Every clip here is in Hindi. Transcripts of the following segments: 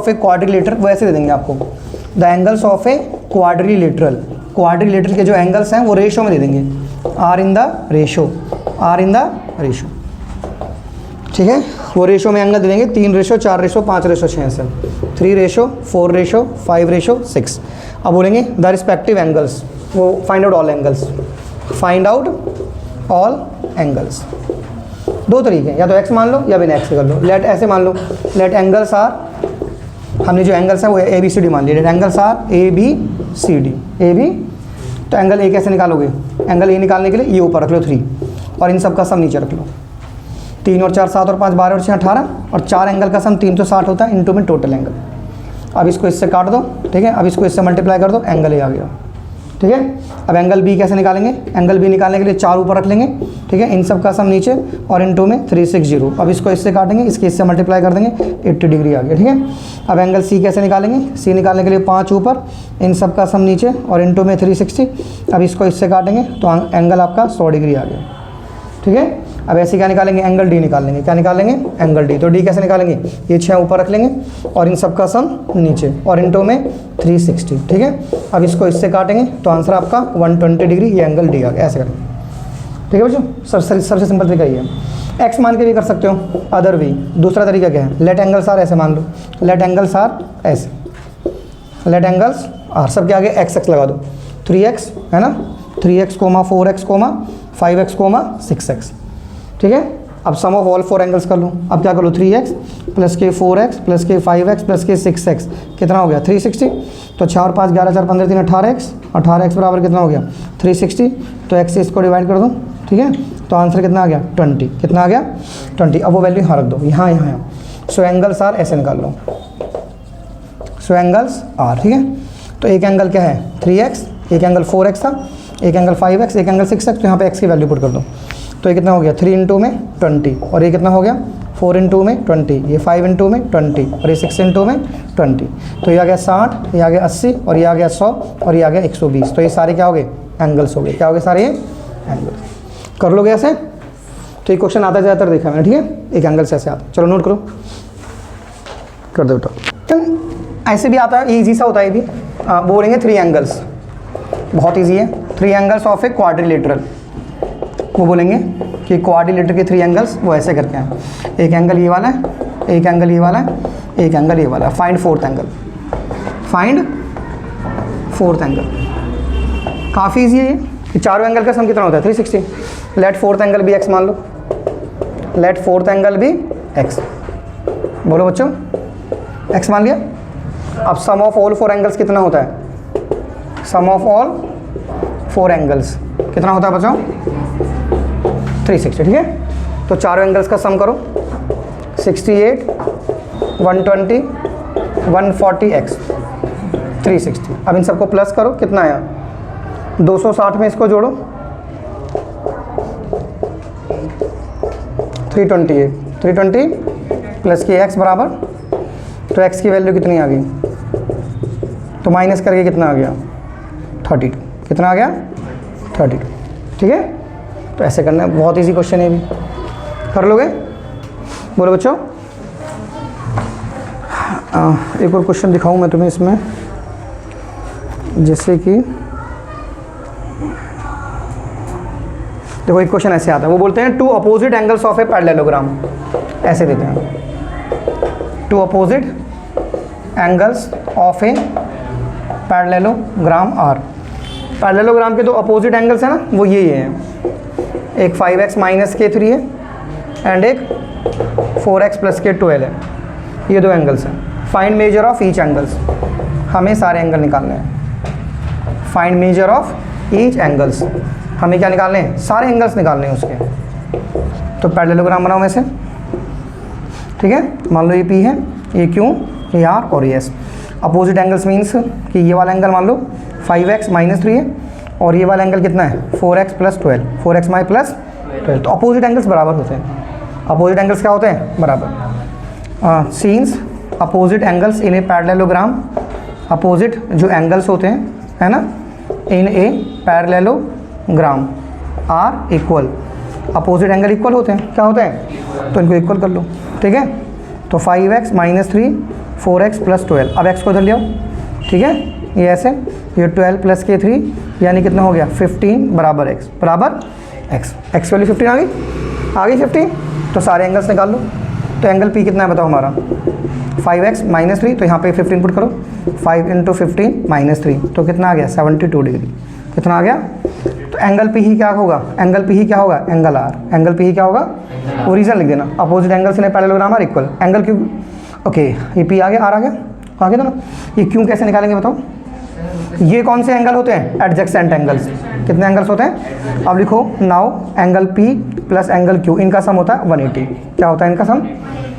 ऑफ ए क्वाड्रिलेटरल वो ऐसे दे देंगे आपको, the angles of a quadrilateral, quadrilateral के जो एंगल्स हैं वो रेशो में दे देंगे, are in the ratio, are in the ratio, ठीक है। वो रेशो में एंगल दे देंगे 3 रेशो 4 रेशो 5 रेशो 6 से 3 रेशो 4 रेशो 5 रेशो 6। अब बोलेंगे द रिस्पेक्टिव एंगल्स, वो find out all angles, find out all angles. दो तरीके हैं, या तो एक्स मान लो या बिना एक्स कर लो। लेट ऐसे मान लो, लेट एंगल्स आर, हमने जो एंगल्स हैं वो ए बी सी डी मान लिए, let angles are A B C D, A B, तो एंगल ए कैसे निकालोगे, एंगल ए निकालने के लिए ये ऊपर रख लो 3 और इन सब का सम नीचे रख लो, 3 और 4 7 और 5 12 और 6 18 और 4 एंगल का सम 360 होता है, इनटू में टोटल एंगल। अब इसको इससे काट दो, ठीक है, अब इसको इससे मल्टीप्लाई कर दो, एंगल ए आ गया, ठीक है। अब एंगल बी कैसे निकालेंगे, एंगल बी निकालने के लिए 4 ऊपर रख लेंगे, ठीक है, इन सब का सम नीचे और इनटू में 360। अब इसको इससे काटेंगे, इसके इससे मल्टीप्लाई कर देंगे, 80 डिग्री आ गया, ठीक है। अब एंगल सी कैसे निकालेंगे, सी निकालने के लिए 5 ऊपर, इन सब का सम नीचे और इनटू में 360। अब इसको इससे काटेंगे तो एंगल आपका 100 डिग्री आ गया, ठीक है। अब ऐसे क्या निकालेंगे, एंगल डी निकालेंगे, क्या निकालेंगे, एंगल डी। तो डी कैसे निकालेंगे, ये 6 ऊपर रख लेंगे और इन सब का सम नीचे और इनटू में 360, ठीक है। अब इसको इससे काटेंगे तो आंसर आपका 120 डिग्री, ये एंगल डी आ गया, ऐसे करेंगे, ठीक है बच्चों। सबसे सिंपल तरीका ये है। एक्स मान के भी कर सकते हो, अदर वे। दूसरा तरीका क्या है, लेट एंगल्स आर, ऐसे मान लो, लेट एंगल्स आर ऐसे, लेट एंगल्स आर, सबके आगे एक्स एक्स लगा दो, 3x है ना, 3x, 4x, 5x, 6x, ठीक है। अब सम ऑफ ऑल 4 एंगल्स कर लो। अब क्या कर लो, 3x प्लस के 4x प्लस के 5x प्लस के 6x कितना हो गया, 360। तो 4 और 5 11 4 15 3 18x, 18x बराबर कितना हो गया, 360। तो x से इसको डिवाइड कर दो, ठीक है। तो आंसर कितना आ गया, 20। कितना आ गया, 20। अब वो वैल्यू यहाँ रख दो, यहाँ यहाँ यहाँ। सो एंगल्स आर ऐसे निकाल लो, सो एंगल्स आर, ठीक है। तो एक एंगल क्या है 3x, एक एंगल 4x था, एक एंगल 5x, एक एंगल 6x। तो यहाँ पे x की वैल्यू पुट कर दो, तो ये कितना हो गया, 3 इंटू में 20 और ये कितना हो गया, 4 इंटू में 20, ये 5 इंटू में 20 और ये 6 इंटू में 20। तो ये आ गया 60, ये आ गया 80 और ये आ गया 100 और ये आ गया 120। तो ये सारे क्या हो गए, एंगल्स हो गए। क्या हो गए सारे, ये एंगल्स। कर लोगे ऐसे, तो ये क्वेश्चन आता ज़्यादातर देखा मैंने, ठीक है। एक एंगल से ऐसे आता, चलो नोट करो, कर दो बेटा। ऐसे भी आता है, ईजी सा होता है ये भी। बोलेंगे 3 एंगल्स, बहुत ईजी है। 3 एंगल्स ऑफ ए क्वाड्रिलेटरल, वो बोलेंगे कि क्वाड्रिलेटरल के 3 एंगल्स वो ऐसे करके हैं, एक एंगल ये वाला है, एक एंगल ये वाला है, एक एंगल ये वाला है। Find 4th angle, find 4th angle. काफ़ी ईजी है कि चारों एंगल का सम कितना होता है, 360। लेट 4th एंगल भी x मान लो, लेट 4th एंगल भी x, बोलो बच्चों, x मान लिया। अब सम ऑफ ऑल 4 एंगल्स कितना होता है, सम ऑफ ऑल 4 एंगल्स कितना होता है बच्चों, 360, ठीक है। तो चारों एंगल्स का सम करो, 68 120 140x 360। अब इन सबको प्लस करो, कितना आया, 260 में इसको जोड़ो, 328, 320 प्लस की x बराबर, तो x की वैल्यू कितनी आ गई, तो माइनस करके कितना आ गया, 32। कितना आ गया, 32, ठीक है। तो ऐसे करना है, बहुत इजी क्वेश्चन है, भी कर लोगे, बोलो बच्चों। एक और क्वेश्चन दिखाऊं मैं तुम्हें इसमें, जैसे कि देखो एक क्वेश्चन ऐसे आता है, वो बोलते हैं 2 opposite angles of a parallelogram, ऐसे देते हैं 2 opposite angles of a parallelogram are. Parallelogram के 2 अपोजिट एंगल्स हैं ना, वो ये हैं, एक 5x माइनस के 3 है एंड एक 4x प्लस के 12 है। ये 2 एंगल्स हैं। Find measure of each angles, हमें सारे एंगल निकालने हैं। Find measure of each angles, हमें क्या निकालने हैं, सारे एंगल्स निकालने हैं उसके। तो पैरेललोग्राम बनाओ में से, ठीक है। मान लो ये P है, ये Q, ये R और ये S। अपोजिट एंगल्स मीन्स कि ये वाला एंगल मान लो 5x माइनस 3 है और ये वाला एंगल कितना है, 4x प्लस 12, 4x माइ प्लस 12। तो अपोजिट एंगल्स बराबर होते हैं। अपोजिट एंगल्स क्या होते हैं, बराबर। Since opposite angles in a parallelogram, opposite जो एंगल्स होते हैं, है ना, in a parallelogram are equal, opposite angle equal होते हैं, क्या होते हैं, तो इनको इक्वल कर लो, ठीक है। तो 5x माइनस 3 4x प्लस 12। अब x को इधर ले आओ, ठीक है, ये ऐसे, ये 12 प्लस के 3 यानी कितना हो गया 15 बराबर x बराबर x। x वैल्यू 15 आ गई 15। तो सारे एंगल्स निकाल लो। तो एंगल P कितना है बताओ हमारा 5x माइनस 3, तो यहाँ पे 15 पुट करो, 5 इंटू 15 माइनस 3 तो कितना आ गया 72 डिग्री। कितना आ गया? तो एंगल P ही क्या होगा, एंगल P ही क्या होगा, एंगल R। एंगल P ही क्या होगा, ओरिजिन लिख देना, opposite angles in parallelogram are equal. Angle Q, okay, ये P आ गया, R आ गया, आ गया ना। ये क्यों कैसे निकालेंगे बताओ? ये कौन से एंगल होते हैं, एडजेसेंट एंगल्स। कितने एंगल्स होते हैं? अब लिखो, now angle P plus angle Q, इनका सम होता है 180। क्या होता है इनका सम?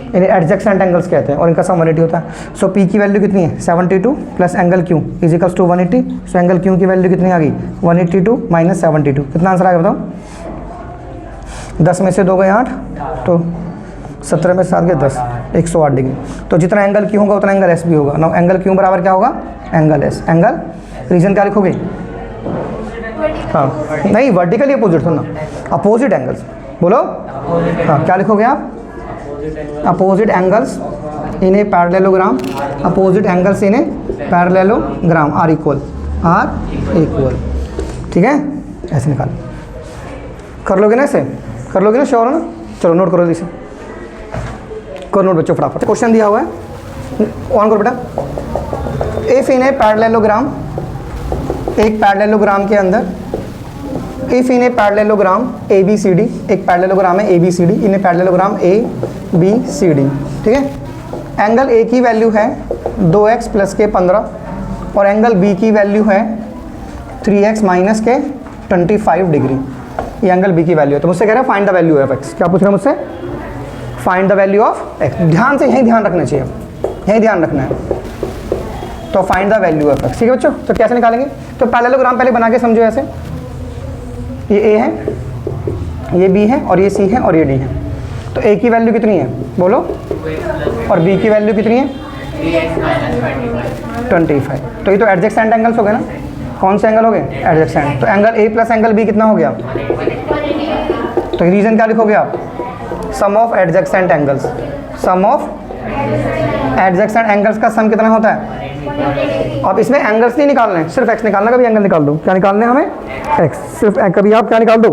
इन्हें एडजेसेंट एंगल्स कहते हैं और इनका सम 180 होता है। सो P की वैल्यू कितनी है 72 plus angle Q equals to 180। So angle Q की वैल्यू कितनी आ गई 182 माइनस 72। कितना आंसर आ गया बताओ? 10 में से 2 गए 8, तो 17 में से 7 गए 10, 108 डिग्री। तो जितना एंगल Q होगा उतना एंगल S भी होगा। ना एंगल Q बराबर क्या होगा, एंगल S। एंगल रीजन क्या लिखोगे? हाँ नहीं, वर्टिकली अपोजिट हो ना, अपोजिट एंगल्स बोलो। हाँ क्या लिखोगे आप? Opposite angles in a parallelogram, opposite angles in a parallelogram are equal, ठीक है, ऐसे निकाल। कर लोगे ना, ऐसे कर लोगे ना, श्योर हो ना? चलो नोट करो, इसे करो नोट बच्चों फटाफट। क्वेश्चन दिया हुआ है, ऑन करो बेटा। इफ इन ए पैरेललोग्राम, एक पैरेललोग्राम के अंदर, if in a parallelogram A B C D, एक पैरेललोग्राम है A B C D, in a parallelogram A B C D, ठीक है। एंगल ए की वैल्यू है 2x प्लस के 15 और एंगल बी की वैल्यू है 3x माइनस के 25 डिग्री। ये एंगल बी की वैल्यू है। तो मुझसे कह रहा है find the value of x। क्या पूछ रहे हैं मुझसे? Find the value of x। ध्यान से यही ध्यान रखना चाहिए, यही ध्यान रखना है। तो find the value of x, ठीक है बच्चों। तो कैसे निकालेंगे? तो पैरेललोग्राम पहले बना के समझो। ऐसे ये a है, ये b है और ये c है और ये d है। तो a की वैल्यू कितनी है बोलो, और b की वैल्यू कितनी है 25। तो ये तो एडजेसेंट एंगल्स हो गए ना। कौन से एंगल हो गए? एडजेसेंट। तो angle a plus angle b कितना हो गया? तो रीजन क्या लिखोगे आप? Sum of adjacent angles. Sum of adjacent angles का सम कितना होता है? अब इसमें एंगल्स नहीं निकालना है, सिर्फ x निकालना। कभी एंगल निकाल दो। क्या निकालना है हमें? x। सिर्फ कभी आप क्या निकाल दो?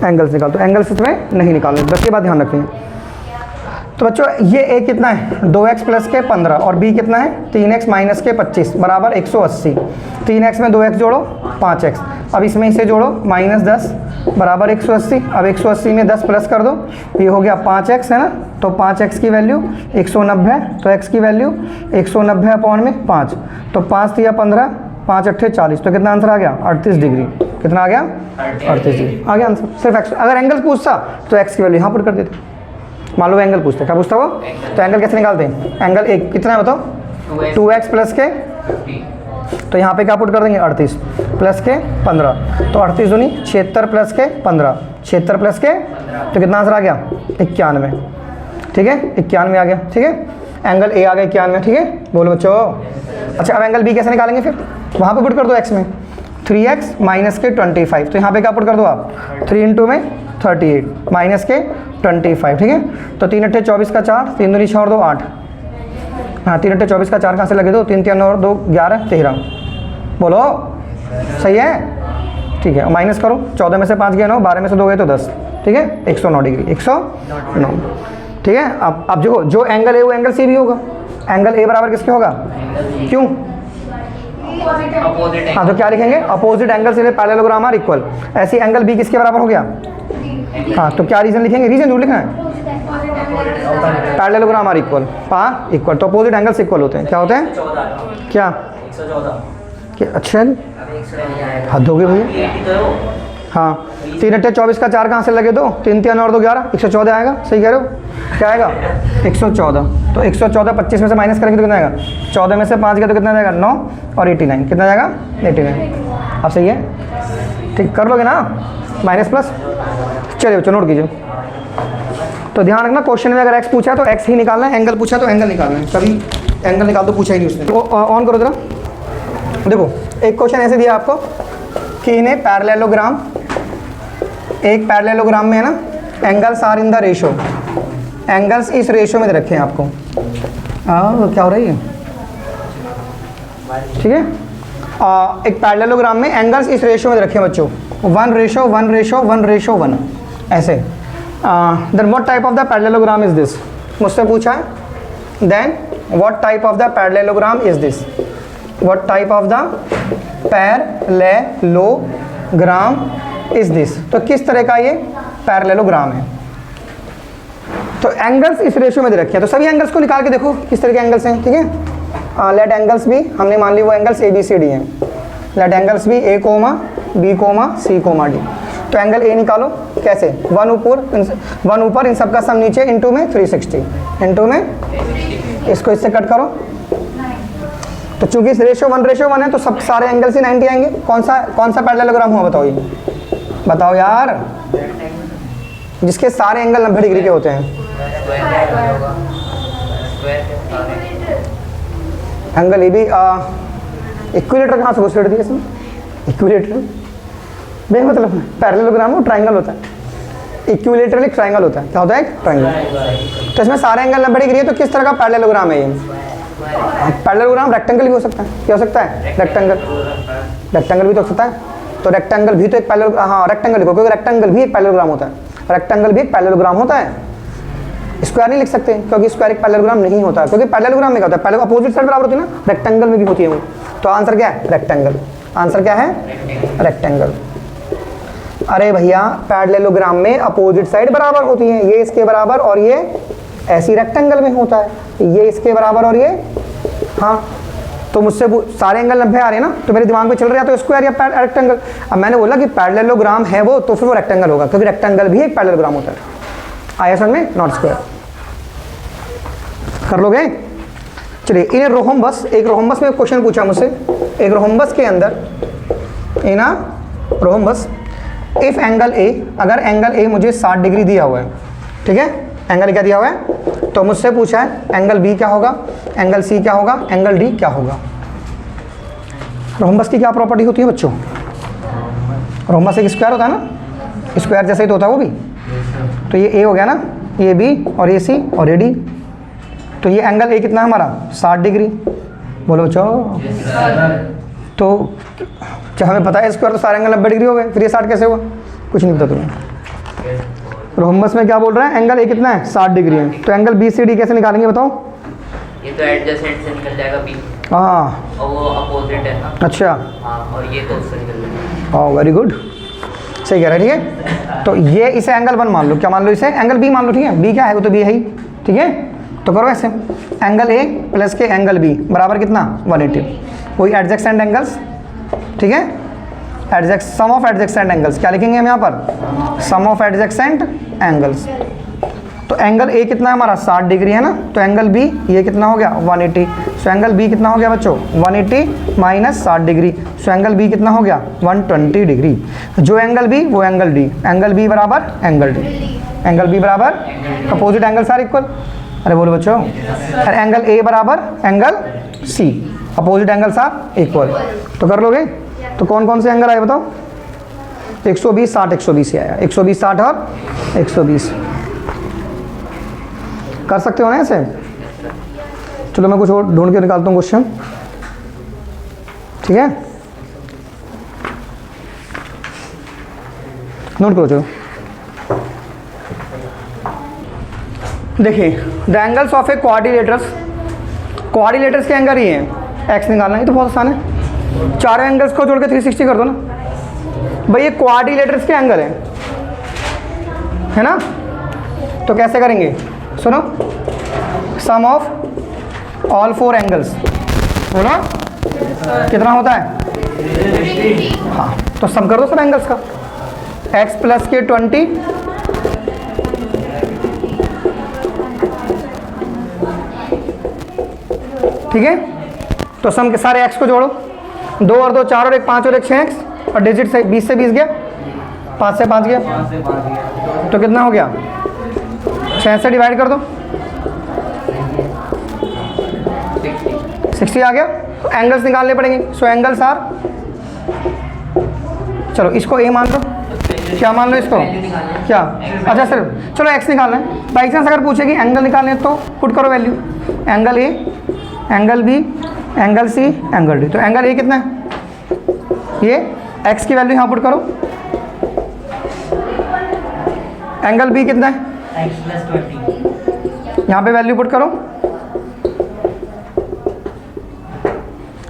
एंगल्स निकाल दो। एंगल्स इसमें नहीं निकालने, बस ये बात ध्यान रखनी है। तो बच्चों ये a कितना है 2x प्लस के 15 और b कितना है 3x माइनस के 25 बराबर 180। 3x में 2x जोड़ो 5x, अब इसमें इसे जोड़ो -10 बराबर 180। अब 180 में 10 प्लस कर दो, ये हो गया 5x है ना। तो 5x की वैल्यू 190, तो x की वैल्यू 190 अपॉन में 5, तो 5 या 15, 5 अट्ठे 40। तो कितना आंसर आ गया 38 डिग्री। कितना आ गया 38 डिग्री आ गया आंसर। सिर्फ x। अगर एंगल पूछता तो x की वैल्यू यहाँ पुट कर देते। मान लो एंगल पूछते, क्या पूछता वो? तो एंगल कैसे निकालते हैं? एंगल एक कितना है बताओ 2x प्लस के, तो यहाँ पे क्या पुट कर देंगे 38 प्लस के 15, तो 38 दूनी 76 प्लस के 15, 76 प्लस के, तो कितना आंसर आ गया 91। ठीक है 91 आ गया। ठीक है एंगल ए आ गया 91। ठीक है बोलो बच्चों। अच्छा अब एंगल बी कैसे निकालेंगे? फिर वहाँ पे पुट कर दो x में 3x माइनस के 25, तो यहाँ पे क्या पुट कर दो आप 3 इंटू में 38 माइनस के 25। ठीक है तो 3 अट्ठे 24 का 4, 3 दूनी 6 और 2 8। हाँ 3 अट्ठे 24 का 4 कहाँ से लगे दो, 3 3 और 2 11 13। बोलो सही है। ठीक है माइनस करो, 14 में से 5 गए 9, 12 में से 2 गए तो 10। ठीक है 109 डिग्री, 109। ठीक है अब देखो जो एंगल है वो एंगल सी भी होगा। एंगल ए बराबर किसके होगा? क्यों? हाँ तो क्या लिखेंगे? Opposite angles in a parallelogram are equal. ऐसी एंगल बी किसके बराबर हो गया? हाँ तो क्या रीजन लिखेंगे? रीजन जरूर लिखना है। पैरेललोग्राम आर इक्वल, पा इक्वल, तो अपोजिट एंगल्स इक्वल होते हैं। क्या होते हैं? क्या 114? अच्छा हद हो गई भैया। हाँ 3 अट्ठे 24 का 4 कहाँ से लगे दो, 3 3 और 2 11, 114 आएगा। सही कह रहे हो? क्या आएगा 114। तो 114 25 में से माइनस करेंगे तो कितना आएगा? 14 में से 5 गया तो कितना जाएगा 9 और 89। कितना जाएगा 89। अब सही है ठीक कर लोगे ना माइनस प्लस। चलिए बच्चों नोट कीजिए। तो ध्यान रखना क्वेश्चन में अगर x पूछा है तो x ही निकालना है, एंगल पूछा तो एंगल निकालना है। कभी एंगल निकाल दो, पूछा ही नहीं उसने। तो ऑन करो जरा। देखो एक क्वेश्चन ऐसे दिया आपको कि इन्हें पैरेललोग्राम, एक पैरेललोग्राम में है ना angles are in the ratio, angles इस रेशो में दे रखे हैं आपको। क्या हो रही है, ठीक है। एक पैरेललोग्राम में एंगल्स इस रेशो में रखे बच्चों, 1:1:1:1:1 ऐसे। Then what type of the parallelogram is this, मुझसे पूछा है। Then what type of the parallelogram is this, what type of the parallelogram is this, तो किस तरह का ये पैरेललोग्राम है। तो एंगल्स इस रेशियो में दे रखे हैं, तो सभी एंगल्स को निकाल के देखो किस तरह के एंगल्स हैं, ठीक है। लेट एंगल्स भी, हमने मान ली वो एंगल्स ABCD हैं। लेट एंगल्स भी A, B, C, D। तो एंगल A निकालो, कैसे, 1 ऊपर इन सबका सम नीचे, इंटू में 360, इंटू में इसको इससे कट करो। तो चूंकि इस रेशियो 1:1 है तो सब सारे एंगल्स ही 90 आएंगे। कौन सा पैरेललोग्राम हुआ बताओ, ये बताओ यार, जिसके सारे एंगल 90 डिग्री के होते हैं। एंगल AB, इक्विलेटर कहाँ से घुसेड़ दिया इसमें, इक्विलेटर बे मतलब पैरेललोग्राम वो ट्राइंगल होता है, इक्विलेटरल एक ट्राइंगल होता है। क्या होता है, एक ट्राइंगल। तो इसमें सारे एंगल 90 डिग्री है, तो किस तरह का पैरेललोग्राम है ये। पैरेललोग्राम रेक्टेंगल भी हो सकता है, क्या हो सकता है, रेक्टेंगल भी तो हो सकता है। तो रेक्टेंगल भी तो एक पैरेललोग्राम, हाँ रेक्टेंगल लिखो, क्योंकि रेक्टेंगल भी एक पैरेललोग्राम होता है, रेक्टेंगल भी एक पैरेललोग्राम होता है। स्क्वायर नहीं लिख सकते क्योंकि स्क्वायर एक पैरेललोग्राम नहीं होता है, क्योंकि पैरेललोग्राम में क्या होता है, पहले अपोजिट साइड बराबर होती है ना, रेक्टेंगल में भी होती है वो। तो आंसर क्या है, रेक्टेंगल। आंसर क्या है, रेक्टेंगल। अरे भैया पैरेललोग्राम में अपोजिट साइड बराबर होती है, ये इसके बराबर और ये ऐसी रेक्टेंगल में होता है, ये इसके बराबर और ये, हाँ। तो मुझसे सारे एंगल 90 आ रहे हैं ना, तो मेरे दिमाग में चल रहा है तो स्क्वायर या रेक्टेंगल। अब मैंने बोला कि पैरेललोग्राम है वो, तो फिर वो रेक्टेंगल होगा, क्योंकि रेक्टेंगल भी एक पैरेललोग्राम होता है। आया समझ में, नॉट स्क्वायर। कर लोगे, चलिए। इन रोहम्बस, एक रोहम्बस में क्वेश्चन पूछा मुझसे, एक रोहम्बस के अंदर, इन रोहम्बस इफ एंगल ए, अगर एंगल ए मुझे 60 डिग्री दिया हुआ है, ठीक है, एंगल क्या दिया हुआ है, तो मुझसे पूछा है एंगल बी क्या होगा, एंगल सी क्या होगा, एंगल डी क्या होगा। रोहम्बस की क्या प्रॉपर्टी होती है बच्चों, रोहम्बस एक स्क्वायर होता है ना, स्क्वायर जैसे ही तो होता है वो भी। तो ये ए हो गया ना, ये बी और ये सी और ये डी। तो ये एंगल ए कितना है हमारा, 60 डिग्री। बोलो बच्चों, तो जब हमें पता है स्क्वायर तो सारे एंगल 90 डिग्री हो गए, फिर ये 60 कैसे हुआ, कुछ नहीं पता तुम्हें। रोहम्बस में क्या बोल रहा है, एंगल ए कितना है, 60 डिग्री है। तो एंगल BCD कैसे निकालेंगे बताओ। ये तो एडजेसेंट से निकल जाएगा बी, हाँ, और वो अपोजिट है। अच्छा, हाँ, और ये तो उससे निकल जाएगा। हाँ वेरी गुड, सही कह रहे हैं, ठीक है। तो ये इसे एंगल 1 मान लो, क्या मान लो, इसे एंगल B मान लो, ठीक है। B क्या है, वो तो B है ही, ठीक है। तो करो ऐसे, एंगल A प्लस के एंगल B बराबर कितना, 180। वही एडजेसेंट एंगल्स, ठीक है, सम ऑफ एडजेसेंट एंगल्स, क्या लिखेंगे हम यहाँ पर, सम ऑफ एडजेसेंट एंगल्स। तो एंगल A कितना है हमारा, 60 डिग्री है ना, तो एंगल B ये कितना हो गया, 180। सो एंगल B कितना हो गया बच्चों, 180 minus 60 degree. So angle B कितना हो गया, 120 डिग्री। जो एंगल B वो एंगल D, एंगल B बराबर एंगल D, एंगल B बराबर, अपोजिट एंगल्स आर इक्वल। अरे बोलो बच्चों, और एंगल A बराबर angle C, opposite angles are equal. तो कर लोगे, तो कौन कौन से एंगल आए बताओ, 120 60 120 से आया, 120 60 और 120। कर सकते हो ना ऐसे। चलो मैं कुछ और ढूंढ के निकालता हूँ क्वेश्चन, ठीक है, नोट करो। चलो देखिए, the angles of A quadrilaterals के एंगल ही है, एक्स निकालना, ये तो बहुत आसान है। चारों एंगल्स को जोड़ के 360 कर दो ना भाई, ये क्वाड्रिलेटर्स के एंगल है ना। तो कैसे करेंगे, सुनो, सम ऑफ ऑल 4 एंगल्स, बोलो कितना होता है, हाँ, तो सम कर दो सब एंगल्स का, x प्लस के 20 ठीक है। तो सम के सारे x को जोड़ो, 2 और 2 4 और 1 5 और 1 6x, और डिजिट से 20 से 20 गया, 5 से 5 गया, तो कितना हो गया, 6 से डिवाइड कर दो, 60 आ गया। तो एंगल्स निकालने पड़ेंगे। सो एंगल्स आर, चलो इसको A मान लो, क्या मान लो इसको, क्या, अच्छा सर चलो एक्स निकालना है। बाई चांस अगर पूछे कि एंगल निकालने हैं तो पुट करो value, angle A, angle B, angle C, angle D. तो एंगल ए कितना है, ये एक्स की वैल्यू यहाँ पुट करो, एंगल बी कितना है, यहाँ पे वैल्यू पुट करो,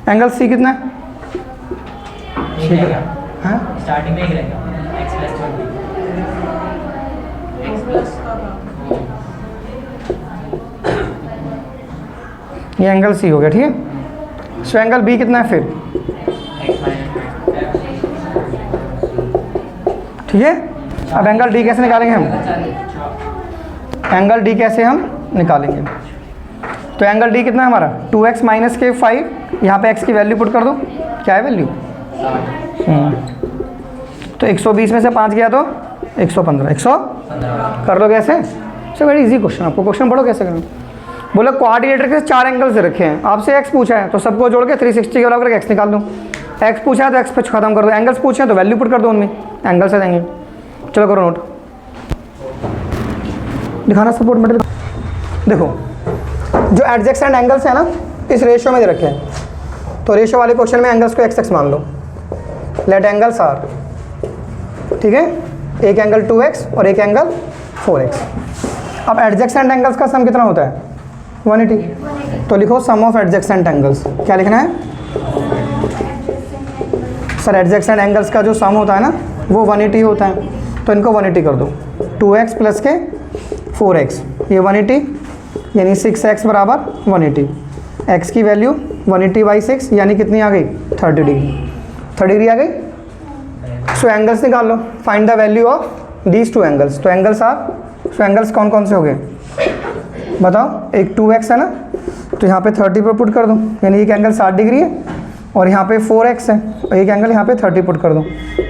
एंगल सी कितना है, हाँ स्टार्टिंग में एक रहेगा x + 20। ये एंगल सी हो गया, ठीक है। सो एंगल बी कितना है फिर, ठीक है। अब एंगल डी कैसे निकालेंगे हम, एंगल डी कैसे हम निकालेंगे, तो एंगल डी कितना है हमारा 2x - के 5, यहाँ पे x की वैल्यू पुट कर दो, क्या है वैल्यू, तो 120 में से 5 गया तो 115, 100 कर लो कैसे, सो वेरी इजी क्वेश्चन, आपको क्वेश्चन पढ़ो कैसे करें। बोला क्वाड्रिलेटर के 4 एंगल्स रखे हैं, आपसे x पूछा है तो सबको जोड़ के 360 के बराबर x निकाल दो, x पूछा है तो x पे खत्म कर दो, एंगल्स पूछे हैं तो वैल्यू पुट कर दो उनमें, एंगल से देंगे। चलो करो नोट, दिखाना सपोर्ट मटेरियल। देखो जो एडजेसेंट एंगल्स है ना इस रेशियो में दे रखे हैं, तो रेशियो वाले क्वेश्चन में एंगल्स को x मान लो, लेट एंगल्स आर, ठीक है, एक एंगल 2x और एक एंगल 4x। अब एडजेसेंट एंगल्स का सम कितना होता है 180, तो लिखो सम ऑफ एडजेसेंट एंगल्स, क्या लिखना है सर, एडजेसेंट एंगल्स का जो सम होता है ना वो 180 होता है, तो इनको 180 कर दो, 2x + के 4x, ये 180 यानी 6x बराबर 180, x की वैल्यू 180/6 यानी कितनी आ गई 30 डिग्री, 30 डिग्री आ गई। सो एंगल्स निकाल लो, find the value of these 2 angles, तो एंगल्स आर, सो एंगल्स कौन कौन से हो गए बताओ, एक 2x है ना तो यहाँ पे 30 पर पुट कर दो, यानी एक एंगल 60 डिग्री है, और यहाँ पे 4x है और एक एंगल यहाँ पे 30 पुट कर दो,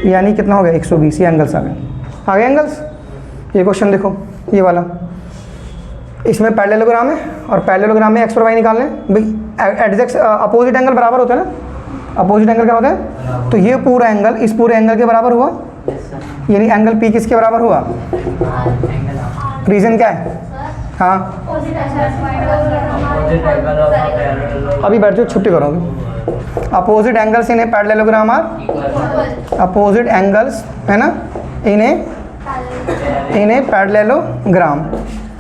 यानी कितना हो गया 120, ये एंगल्स आ गए एंगल्स। ये क्वेश्चन देखो ये वाला, इसमें पैरेललोग्राम है और पैरेललोग्राम में x और y निकालने हैं भाई, एडजेक्ट अपोजिट एंगल बराबर होता है ना, अपोजिट एंगल क्या होता है, तो ये पूरा एंगल इस पूरे एंगल के बराबर हुआ, यानी एंगल P किसके बराबर हुआ, रीजन क्या है, हाँ अभी बैठ जाओ छुट्टी करोगे। Opposite angles in a parallelogram are, opposite angles है ना इन ए पैरेललोग्राम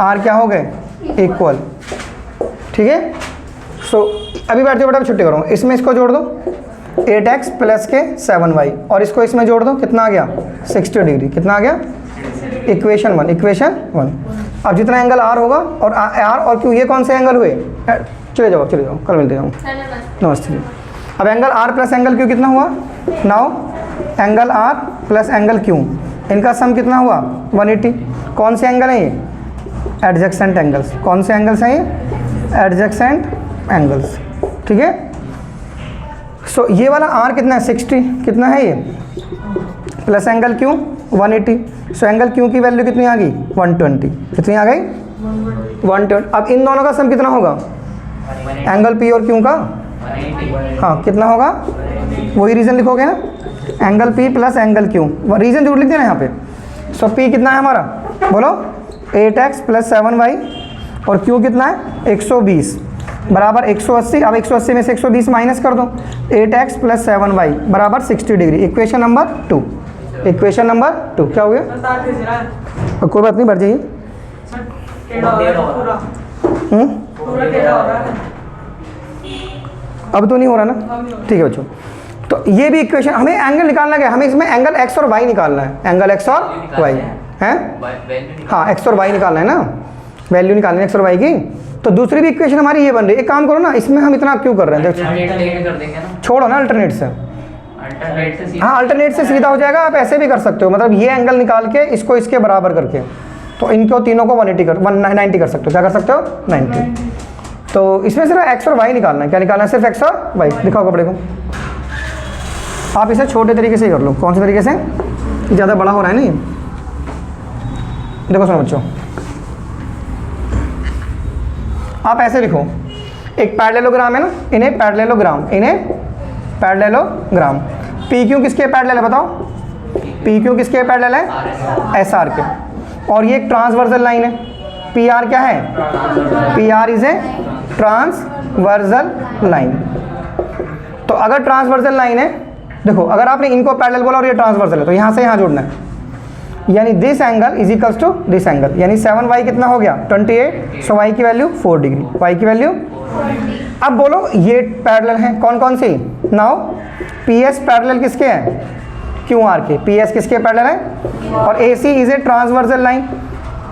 आर क्या हो गए इक्वल, ठीक है। सो अभी बैठ जाओ बेटा, छुट्टी करो, इसमें इसको जोड़ दो 8x + के 7y और इसको इसमें जोड़ दो, कितना आ गया 60 डिग्री, कितना आ गया इक्वेशन 1, इक्वेशन 1। अब जितना एंगल आर होगा और आर और क्यू ये कौन से एंगल हुए, चले जाओ कल मिलते जाओ, नमस्ते। अब angle R plus angle Q कितना हुआ, now angle R plus angle Q इनका सम कितना हुआ 180, कौन से एंगल है ये एडजेसेंट एंगल्स, कौन से एंगल्स हैं ये एडजेसेंट एंगल्स, ठीक है। सो ये वाला आर कितना है 60, कितना है ये plus angle Q 180, so angle Q की वैल्यू कितनी आ गई 120, कितनी आ गई 120। अब इन दोनों का सम कितना होगा एंगल पी और क्यू का, हाँ कितना होगा, वही रीज़न लिखोगे ना, angle P plus angle Q, reason जरूर लिख देना यहाँ पे। सो पी कितना है हमारा बोलो 8x + 7y और क्यू कितना है 120 बराबर 180। अब 180 में से 120 माइनस कर दो, 8x + 7y बराबर 60 degree, equation number 2, equation number 2 क्या हो गया, कोई बात नहीं बैठ जाइए। अब तो नहीं हो रहा ना, ठीक है बच्चों। तो ये भी इक्वेशन, हमें एंगल निकालना क्या है, हमें इसमें एंगल x और y निकालना है, एंगल x और y है, हाँ x और y निकालना है ना, वैल्यू निकालनी है x और y की। तो दूसरी भी इक्वेशन हमारी ये बन रही है, एक काम करो ना, इसमें हम इतना क्यों कर रहे हैं, छोड़ो ना अल्टरनेट से, हाँ अल्टरनेट से सीधा हो जाएगा, आप ऐसे भी कर सकते हो, मतलब ये एंगल निकाल के इसको इसके बराबर करके, तो इनको तीनों को 190 कर सकते हो, क्या कर सकते हो 90। तो इसमें सिर्फ x और y निकालना है, क्या निकालना है सिर्फ x और y, दिखाओ कपड़े को। आप इसे छोटे तरीके से ही कर लो, कौन से तरीके से, ज़्यादा बड़ा हो रहा है नहीं, देखो सुनो बच्चों, आप ऐसे लिखो, एक पैरेललोग्राम है ना, इन्हें पैरेललोग्राम, पी क्यू किसके पैरेलल है बताओ, पी क्यू किसके पैरेलल है? एस आर के। और ये एक ट्रांसवर्सल लाइन है, पी आर क्या है? P R is a transversal line. तो अगर ट्रांसवर्सल लाइन है, देखो अगर आपने इनको पैरेलल बोला और ये ट्रांसवर्सल है तो यहाँ से यहाँ जोड़ना है, यानी this angle is equals to this angle, यानी 7y कितना हो गया? 28। सो y की वैल्यू 4 डिग्री, y की वैल्यू। अब बोलो ये पैरेलल हैं कौन कौन सी? नाउ पी एस पैरेलल किसके हैं? क्यू आर के। पी एस किसके पैरेलल है? और A C is a transversal line.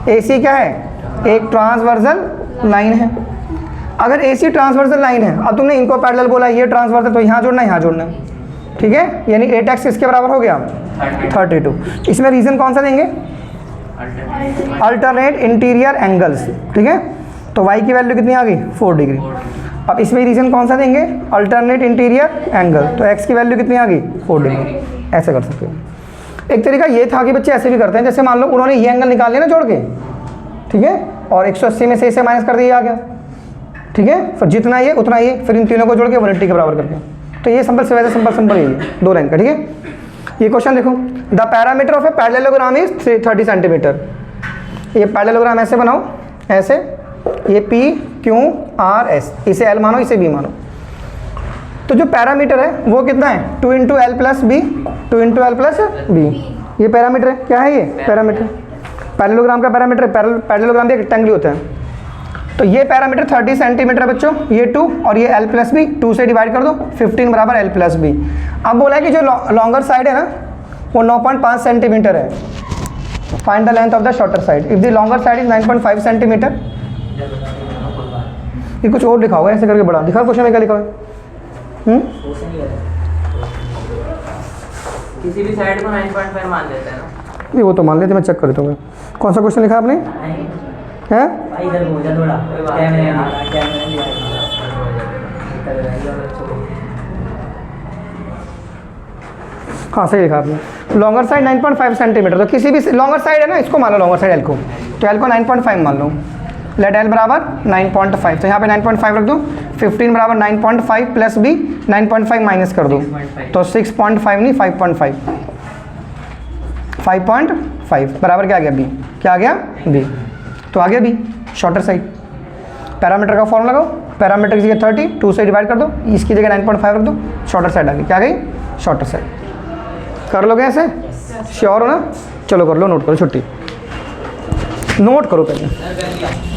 A C क्या है? एक ट्रांसवर्सल लाइन है। अगर ए सी ट्रांसवर्सल लाइन है, अब तुमने इनको पैरेलल बोला, ये ट्रांसवर्सल, तो यहाँ जोड़ना है, यहाँ जोड़ना है, ठीक है। यानी 8x किसके बराबर हो गया? 32। इसमें रीजन कौन सा देंगे? अल्टरनेट इंटीरियर एंगल्स, ठीक है। तो y की वैल्यू कितनी आ गई? 4 डिग्री। अब इसमें रीजन कौन सा देंगे? अल्टरनेट इंटीरियर एंगल, तो x की वैल्यू कितनी आ गई? 4 डिग्री। ऐसे कर सकते हो। एक तरीका ये था कि बच्चे ऐसे भी करते हैं, जैसे मान लो उन्होंने ये एंगल निकाल लिया ना जोड़ के, ठीक है, और 180 में से इसे माइनस कर दिया आ गया, ठीक है, फिर जितना ये उतना ये, फिर इन तीनों को जोड़ के 180 के बराबर कर दिया। तो ये सिंपल से वैसे सिंपल यही है, 2 लाइन का, ठीक है। ये क्वेश्चन देखो, the parameter of a parallelogram is 30 centimetre. ये पैरेललोग्राम ऐसे बनाओ, ऐसे, ये पी क्यू आर एस, इसे एल मानो, इसे बी मानो। तो जो पैरामीटर है वो कितना है? 2 into L plus B, 2 into L plus B. ये पैरामीटर है, क्या है ये? पैरामीटर। पैरेललोग्राम का पैरामीटर, पैरेललोग्राम भी रेक्टेंगल होता है। तो ये पैरामीटर 30 सेंटीमीटर है बच्चों, ये 2 और ये l प्लस बी, 2 से डिवाइड कर दो, 15 बराबर l प्लस बी। अब बोला है कि जो लॉन्गर साइड है ना वो 9.5 सेंटीमीटर है। Find the length of the shorter side. If the longer side is 9.5 centimetre. ये कुछ और लिखा होगा, ऐसे करके बड़ा दिखा, क्वेश्चन में क्या लिखा है? किसी भी साइड को 9.5 मान लेते हैं ना? नहीं वो तो मान लेते, मैं चेक कर देता हूँ। कौन सा क्वेश्चन लिखा आपने? हैं? इधर हो जा थोड़ा, कैमरा हाँ सही लिखा आपने। लॉन्गर साइड 9.5 सेंटीमीटर, तो किसी भी लॉन्गर साइड है ना, इसको मान लो लॉन्गर साइड एल को, तो एल को 9.5 मान लो। लेट एल बराबर 9.5, तो यहाँ पे 9.5 रख दो। 15 बराबर 9.5 प्लस बी, 9.5 माइनस कर दो, तो 6.5 नहीं 5.5, 5.5 बराबर क्या आ गया? बी। क्या आ गया? बी। तो आ गया बी, शॉर्टर साइड। पैरामीटर का फॉर्मूला लगाओ, पैरामीटर की जगह 30, 2 से डिवाइड कर दो, इसकी जगह 9.5 रख दो, शॉर्टर साइड आ गई। क्या आ गई? Shorter side. कर लोगे ऐसे? श्योर हो ना? चलो कर लो, नोट करो, छुट्टी नोट करो पहले।